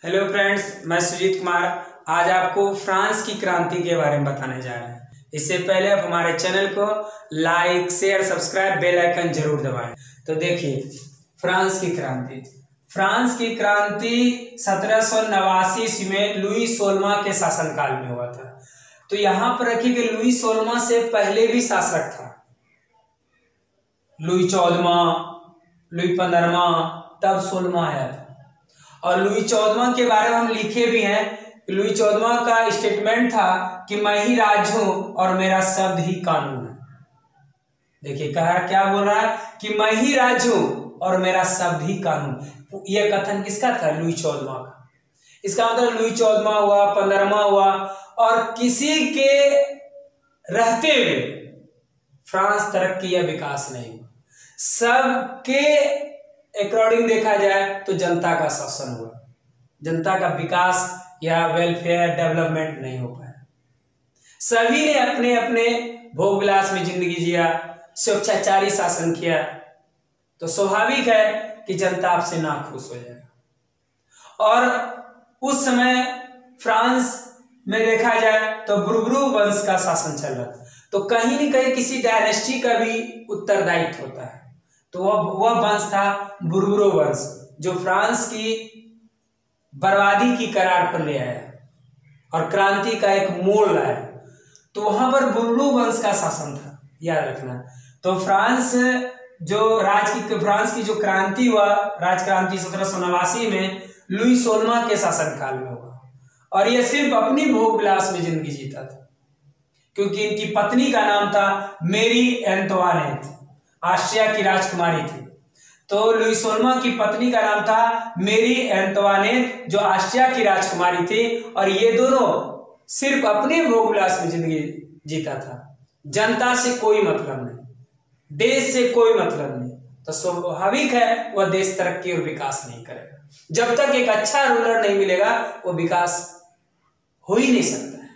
Hello friends, मैं सुजीत कुमार आज आपको फ्रांस की क्रांति के बारे में बताने जा रहे हैं। इससे पहले आप हमारे चैनल को like, share, subscribe, bell icon जरूर दबाएं। तो देखिए, फ्रांस की क्रांति 1789 ईस्वी में लुई 16वां के शासनकाल में हुआ था। तो यहाँ पर रखिए कि लुई 16वां से पहले भी शासक था, लुई 14वां, लुई 15वां, तब 16वां आया था। और लुई 14वां के बारे में हम लिखे भी हैं। लुई 14वां का स्टेटमेंट था कि मैं ही राज हूं और मेरा शब्द ही कानून है। देखिए कहा क्या बोल रहा है कि मैं ही राज हूं और मेरा शब्द ही कानून। यह कथन किसका था? लुई 14वां का। इसका मतलब लुई 14वां हुआ, 15वां हुआ और किसी के रहते हुए फ्रांस तरक्की या विकास नहीं हुआ। सबके अकॉर्डिंग देखा जाए तो जनता का शासन हुआ, जनता का विकास या वेलफेयर डेवलपमेंट नहीं हो पाया। सभी ने अपने अपने भोग विलास में जिंदगी जिया, स्वेच्छाचारी शासन किया, तो स्वाभाविक है कि जनता आपसे नाखुश हो जाएगा। और उस समय फ्रांस में देखा जाए तो बुर्बोन वंश का शासन चल रहा था। तो कहीं न कहीं किसी डायनेस्टी का भी उत्तरदायित्व होता है। तो वह वंश था बुर्बोन वंश, जो फ्रांस की बर्बादी की करार पर ले आया और क्रांति का एक मोड़ लाया। तो वहां पर बुर्बोन वंश का शासन था, याद रखना। तो फ्रांस की जो क्रांति हुआ, राजक्रांति 1789 में लुई 16वां के शासनकाल में हुआ। और यह सिर्फ अपनी भोग विलास में जिंदगी जीता था, क्योंकि इनकी पत्नी का नाम था मेरी एंटवानेट, ऑस्ट्रिया की राजकुमारी थी। तो लुई 16वां की पत्नी का नाम था मेरी एंटवानेट, जो ऑस्ट्रिया की राजकुमारी थी। और ये दोनों सिर्फ अपने भोग विलास में जिंदगी जीता था, जनता से कोई मतलब नहीं, देश से कोई मतलब नहीं। तो स्वाभाविक है वह देश तरक्की और विकास नहीं करेगा। जब तक एक अच्छा रूलर नहीं मिलेगा वो विकास हो ही नहीं सकता है।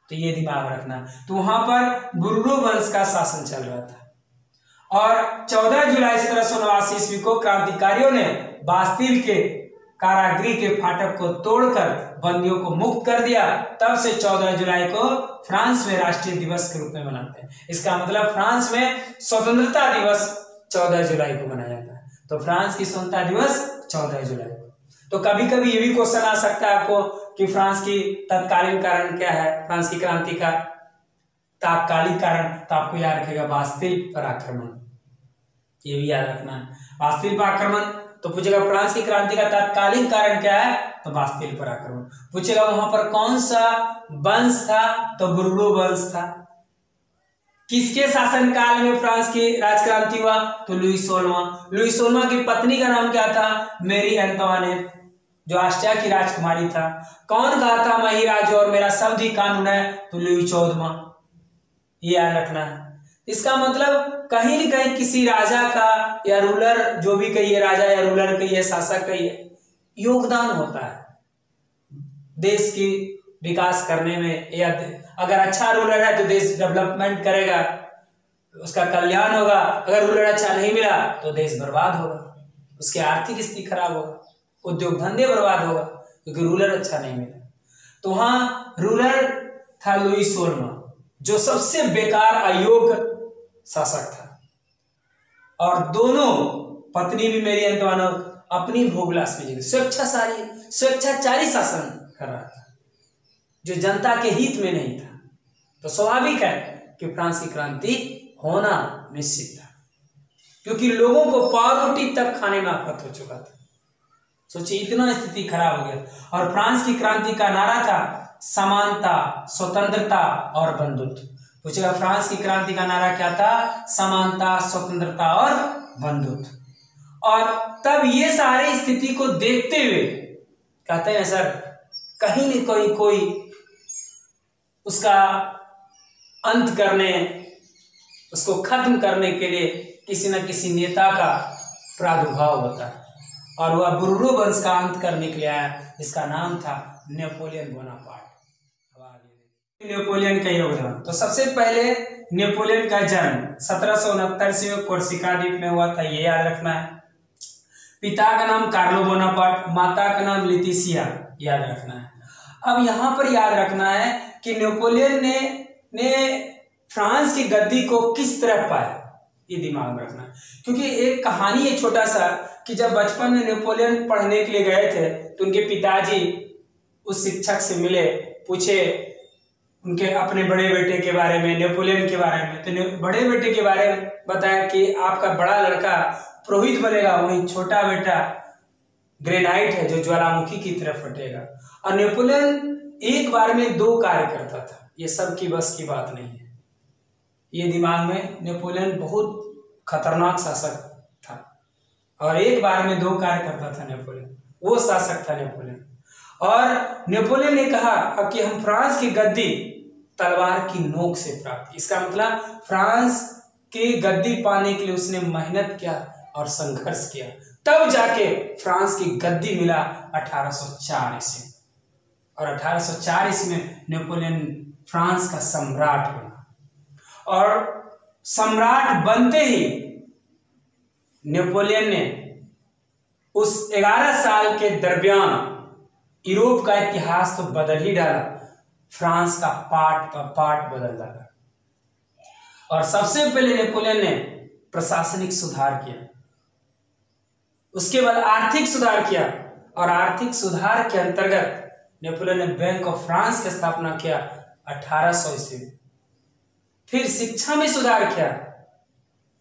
तो ये दिमाग रखना। तो वहां पर बुर्बोन वंश का शासन चल रहा था और 14 जुलाई 1789 ईस्वी को क्रांतिकारियों ने बास्तिल के कारागृह के फाटक को तोड़कर बंदियों को मुक्त कर दिया। तब से 14 जुलाई को फ्रांस में राष्ट्रीय दिवस के रूप में मनाते हैं। इसका मतलब फ्रांस में स्वतंत्रता दिवस 14 जुलाई को मनाया जाता है। तो फ्रांस की स्वतंत्रता दिवस 14 जुलाई को। तो कभी कभी ये भी क्वेश्चन आ सकता है आपको कि फ्रांस की तत्कालीन कारण क्या है, फ्रांस की क्रांति का तात्कालिक कारण। तो आपको याद रखेगा बास्तिल पर आक्रमण, ये भी याद रखना है। बास्तिल पर आक्रमण। तो पूछेगा फ्रांस की क्रांति का तात्कालिक कारण क्या है, तो बास्तिल पर आक्रमण। पूछेगा वहां पर कौन सा वंश था, तो बुर्बोन वंश था। किसके शासनकाल में फ्रांस की राजक्रांति हुआ, तो लुई 16वां। लुई 16वां की पत्नी का नाम क्या था? मेरी एंटवानेट, जो ऑस्ट्रिया की राजकुमारी था। कौन कहा था मैं ही राज और मेरा शब्द ही कानून है, तो लुई 14वां। ये याद रखना है। इसका मतलब कहीं न कहीं किसी राजा का या रूलर, जो भी कहिए, राजा या रूलर कहिए, शासक कहिए, योगदान होता है देश की विकास करने में। या अगर अच्छा रूलर है तो देश डेवलपमेंट करेगा, उसका कल्याण होगा। अगर रूलर अच्छा नहीं मिला तो देश बर्बाद होगा, उसकी आर्थिक स्थिति खराब होगा, उद्योग धंधे बर्बाद होगा, क्योंकि रूलर अच्छा नहीं मिला। तो वहां रूलर था लुई 16वां, जो सबसे बेकार अयोग्य शासक था। और दोनों पत्नी भी मेरी एंटवानेट अपनी भोग विलास में स्वेच्छाचारी शासन कर रहा था, जो जनता के हित में नहीं था। तो स्वाभाविक है कि फ्रांस की क्रांति होना निश्चित था, क्योंकि लोगों को पाव रोटी तक खाने में आफत हो चुका था। सोचिए, इतना स्थिति खराब हो गया। और फ्रांस की क्रांति का नारा था समानता, स्वतंत्रता और बंधुत्व। पूछेगा फ्रांस की क्रांति का नारा क्या था? समानता, स्वतंत्रता और बंधुत्व। और तब ये सारी स्थिति को देखते हुए कहते हैं सर, कहीं न कहीं कोई उसका अंत करने, उसको खत्म करने के लिए किसी न किसी नेता का प्रादुर्भाव होता है। और वह बुर्बोन वंश का अंत करने के लिए आया, जिसका नाम था नेपोलियन बोनापार्ट। नेपोलियन का योगदान। तो सबसे पहले नेपोलियन का जन्म 1769 में कोर्सिका द्वीप में हुआ था, ये याद रखना है। पिता का नाम कार्लो बोनापार्ट, माता का नाम लेटिसिया, याद रखना है। अब यहाँ पर याद रखना है कि नेपोलियन ने फ्रांस की गद्दी को किस तरह पाया, ये दिमाग में रखना है। क्योंकि एक कहानी है छोटा सा कि जब बचपन में नेपोलियन पढ़ने के लिए गए थे तो उनके पिताजी उस शिक्षक से मिले, पूछे उनके अपने बड़े बेटे के बारे में, नेपोलियन के बारे में। तो बड़े बेटे के बारे में बताया कि आपका बड़ा लड़का पुरोहित बनेगा, वहीं छोटा बेटा ग्रेनाइट है जो ज्वालामुखी की तरफ फटेगा। और नेपोलियन एक बार में 2 कार्य करता था, ये सब की बस की बात नहीं है। ये दिमाग में, नेपोलियन बहुत खतरनाक शासक था और एक बार में 2 कार्य करता था नेपोलियन, वो शासक था नेपोलियन। और नेपोलियन ने कहा अब कि हम फ्रांस की गद्दी तलवार की नोक से प्राप्त की। इसका मतलब फ्रांस की गद्दी पाने के लिए उसने मेहनत किया और संघर्ष किया, तब जाके फ्रांस की गद्दी मिला 1804 ईस्वी। और 1804 ईस्वी में नेपोलियन फ्रांस का सम्राट बना। और सम्राट बनते ही नेपोलियन ने उस 11 साल के दरमियान यूरोप का इतिहास तो बदल ही डाला, फ्रांस का पार्ट बदल डाला। और सबसे पहले नेपोलियन ने प्रशासनिक सुधार किया, उसके बाद आर्थिक सुधार किया और आर्थिक सुधार के अंतर्गत नेपोलियन ने बैंक ऑफ फ्रांस की स्थापना किया 1800 ईस्वी में। फिर शिक्षा में सुधार किया,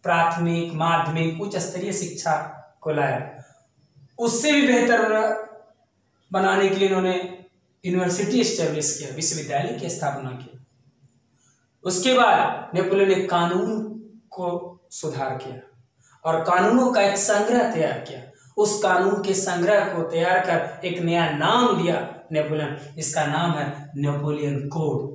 प्राथमिक, माध्यमिक, उच्च स्तरीय शिक्षा को लाया। उससे भी बेहतर बनाने के लिए इन्होंने यूनिवर्सिटी एस्टेब्लिश किया, विश्वविद्यालय की स्थापना की। उसके बाद नेपोलियन ने कानून को सुधार किया और कानूनों का एक संग्रह तैयार किया। उस कानून के संग्रह को तैयार कर एक नया नाम दिया नेपोलियन, इसका नाम है नेपोलियन कोड।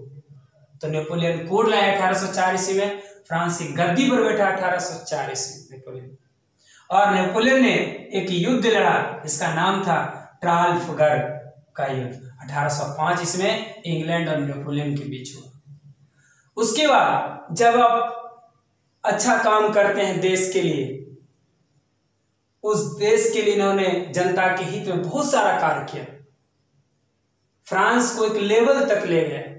तो नेपोलियन कोड लाया 1804 ईस्वी में, फ्रांस की गद्दी पर बैठा 1804 ईस्वी नेपोलियन। और नेपोलियन ने एक युद्ध लड़ा, इसका नाम था ट्राफलगर का युद्ध, 1805 ईस्वी में इंग्लैंड और नेपोलियन के बीच हुआ। उसके बाद जब आप अच्छा काम करते हैं देश के लिए, उस देश के लिए इन्होंने जनता के हित में बहुत सारा कार्य किया, फ्रांस को एक लेवल तक ले गए।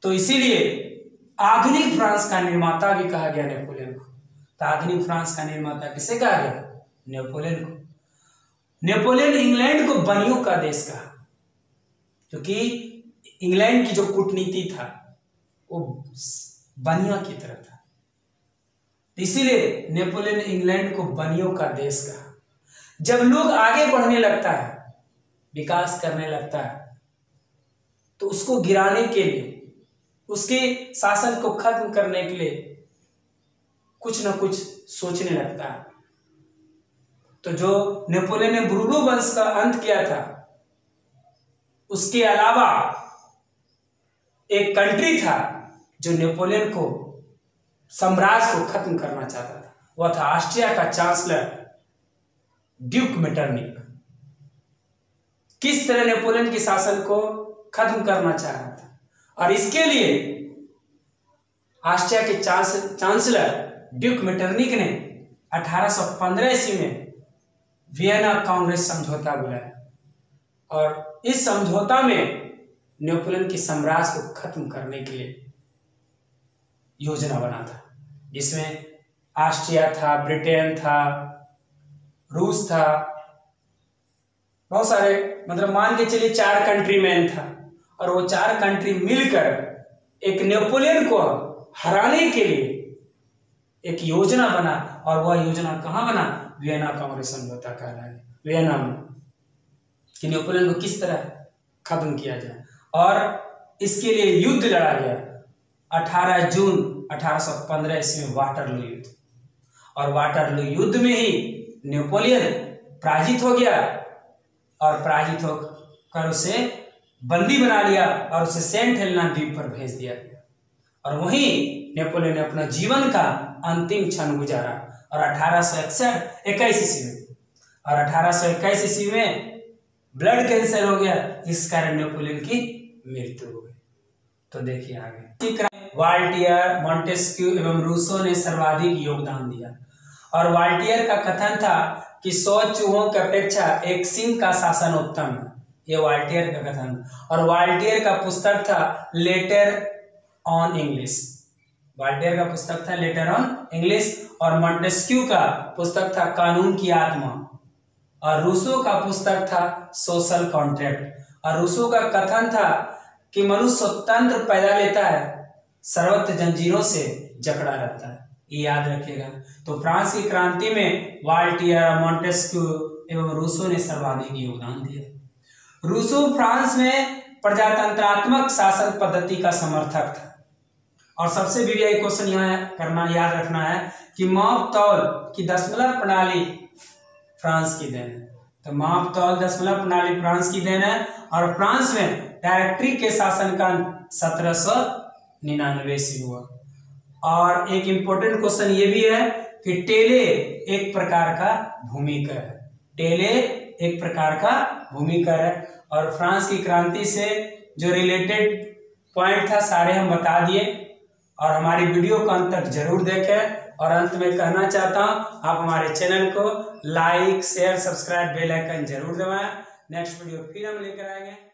तो इसीलिए आधुनिक फ्रांस का निर्माता भी कहा गया नेपोलियन को। तो आधुनिक फ्रांस का निर्माता किसे कहा गया? नेपोलियन को। नेपोलियन इंग्लैंड को बनियों का देश कहा, क्योंकि इंग्लैंड की जो कूटनीति था वो बनियों की तरह था, इसीलिए नेपोलियन इंग्लैंड को बनियों का देश कहा। जब लोग आगे बढ़ने लगता है, विकास करने लगता है, तो उसको गिराने के लिए, उसके शासन को खत्म करने के लिए कुछ न कुछ सोचने लगता है। तो जो नेपोलियन ने ब्रूनो वंश का अंत किया था, उसके अलावा एक कंट्री था जो नेपोलियन को, साम्राज्य को खत्म करना चाहता था, वह था ऑस्ट्रिया का चांसलर ड्यूक मेटरनिक। किस तरह नेपोलियन के शासन को खत्म करना चाह रहा था, और इसके लिए ऑस्ट्रिया के चांसलर ड्यूक मेटरनिक ने 1815 ईस्वी में वियना कांग्रेस समझौता बुलाया, और इस समझौता में नेपोलियन के साम्राज्य को खत्म करने के लिए योजना बना था, जिसमें ऑस्ट्रिया था, ब्रिटेन था, रूस था, बहुत सारे, मतलब मान के चलिए 4 कंट्री मैन था, और वो 4 कंट्री मिलकर एक नेपोलियन को हराने के लिए एक योजना बना, और वह योजना कहाँ बना? वियना कांग्रेस समझौता कहलाया, वियना में, कि नेपोलियन को किस तरह खत्म किया जाए। और इसके लिए युद्ध लड़ा गया 18 जून 1815 ईस्वी में, वाटरलू युद्ध। और वाटरलू युद्ध में ही नेपोलियन पराजित हो गया, और पराजित होकर उसे बंदी बना लिया और उसे सेंट हेलेना द्वीप पर भेज दिया गया, और वहीं नेपोलियन ने अपना जीवन का अंतिम क्षण गुजारा। और 1821 ईस्वी में, और 1821 ईस्वी में ब्लड कैंसर हो गया, जिस कारण नेपोलियन की मृत्यु हो गई। तो देखिए आगे, वॉल्टियर, मॉन्टेस्क्यू एवं रूसो ने सर्वाधिक योगदान दिया। और वाल्टियर का कथन था कि 100 चूहों की अपेक्षा एक सिंह का शासन उत्तम है। ये वाल्टियर का कथन। और वाल्टियर का पुस्तक था लेटर ऑन इंग्लिश। वाल्टियर का पुस्तक था लेटर ऑन इंग्लिश और मॉन्टेस्क्यू का पुस्तक था कानून की आत्मा और रूसो का पुस्तक था सोशल कॉन्ट्रैक्ट। और रूसो का कथन था कि मनुष्य स्वतंत्र पैदा लेता है, सर्वत्र जंजीरों से जकड़ा रहता है। ये याद रखिएगा। तो फ्रांस की क्रांति में वाल्टियर, मॉन्टेस्क्यू एवं रूसो ने सर्वाधिक योगदान दिया। रूसो फ्रांस में प्रजातंत्रात्मक शासन पद्धति का समर्थक था। और सबसे बढ़िया क्वेश्चन यहाँ करना याद रखना है कि माप तौल की दशमलव प्रणाली फ्रांस की देन है। तो माप तौल दशमलव प्रणाली फ्रांस की देन है और फ्रांस में डायरेक्टरी के शासन का 1799 से हुआ। और एक इंपॉर्टेंट क्वेश्चन ये भी है कि टेले एक प्रकार का भूमिकर है। टेले एक प्रकार का भूमिकर है। और फ्रांस की क्रांति से जो रिलेटेड पॉइंट था सारे हम बता दिए और हमारी वीडियो को अंत तक जरूर देखें। और अंत में कहना चाहता हूँ आप हमारे चैनल को like, share, subscribe, bell icon जरूर दबाएं। नेक्स्ट वीडियो फिर हम लेकर आएंगे।